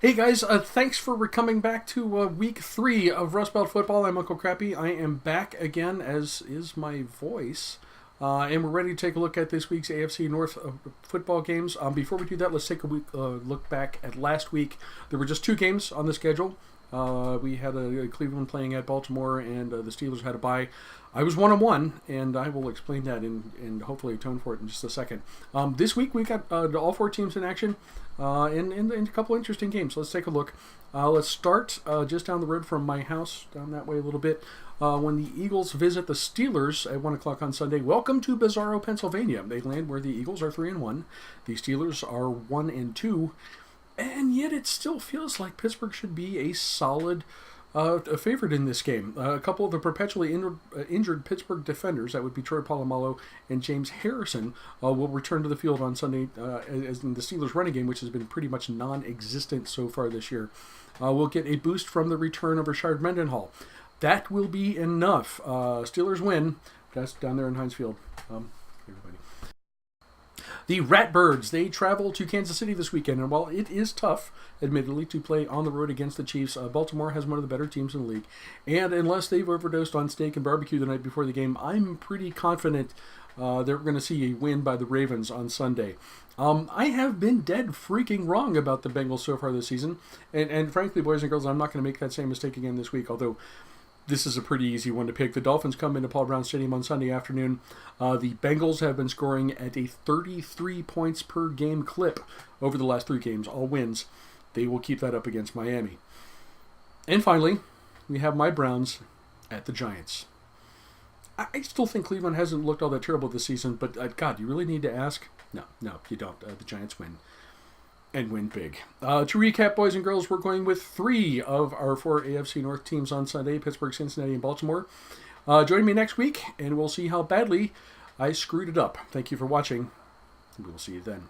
Hey guys, thanks for coming back to week 3 of Rust Belt Football. I'm Uncle Crappy. I am back again, as is my voice. And we're ready to take a look at this week's AFC North football games. Before we do that, let's take a look back at last week. There were just 2 games on the schedule. We had a Cleveland playing at Baltimore, and the Steelers had a bye. I was 1-1, and I will explain that and hopefully atone for it in just a second. This week we got all 4 teams in action in a couple interesting games. Let's take a look. Let's start just down the road from my house, down that way a little bit. When the Eagles visit the Steelers at 1 o'clock on Sunday. Welcome to Bizarro, Pennsylvania. They land where the Eagles are 3-1. The Steelers are 1-2. And yet it still feels like Pittsburgh should be a solid favorite in this game. A couple of the perpetually injured Pittsburgh defenders, that would be Troy Polamalu and James Harrison, will return to the field on Sunday as in the Steelers running game, which has been pretty much non-existent so far this year. We'll get a boost from the return of Rashard Mendenhall. That will be enough. Steelers win. That's down there in Heinz Field. Everybody. The Ratbirds, they travel to Kansas City this weekend, and while it is tough, admittedly, to play on the road against the Chiefs, Baltimore has one of the better teams in the league, and unless they've overdosed on steak and barbecue the night before the game, I'm pretty confident they're going to see a win by the Ravens on Sunday. I have been dead freaking wrong about the Bengals so far this season, and frankly, boys and girls, I'm not going to make that same mistake again this week, although this is a pretty easy one to pick. The Dolphins come into Paul Brown Stadium on Sunday afternoon. The Bengals have been scoring at a 33 points per game clip over the last 3 games, all wins. They will keep that up against Miami. And finally, we have my Browns at the Giants. I still think Cleveland hasn't looked all that terrible this season, but God, you really need to ask? No, you don't. The Giants win. And win big. To recap, boys and girls, we're going with 3 of our 4 AFC North teams on Sunday, Pittsburgh, Cincinnati, and Baltimore. Join me next week, and we'll see how badly I screwed it up. Thank you for watching. We will see you then.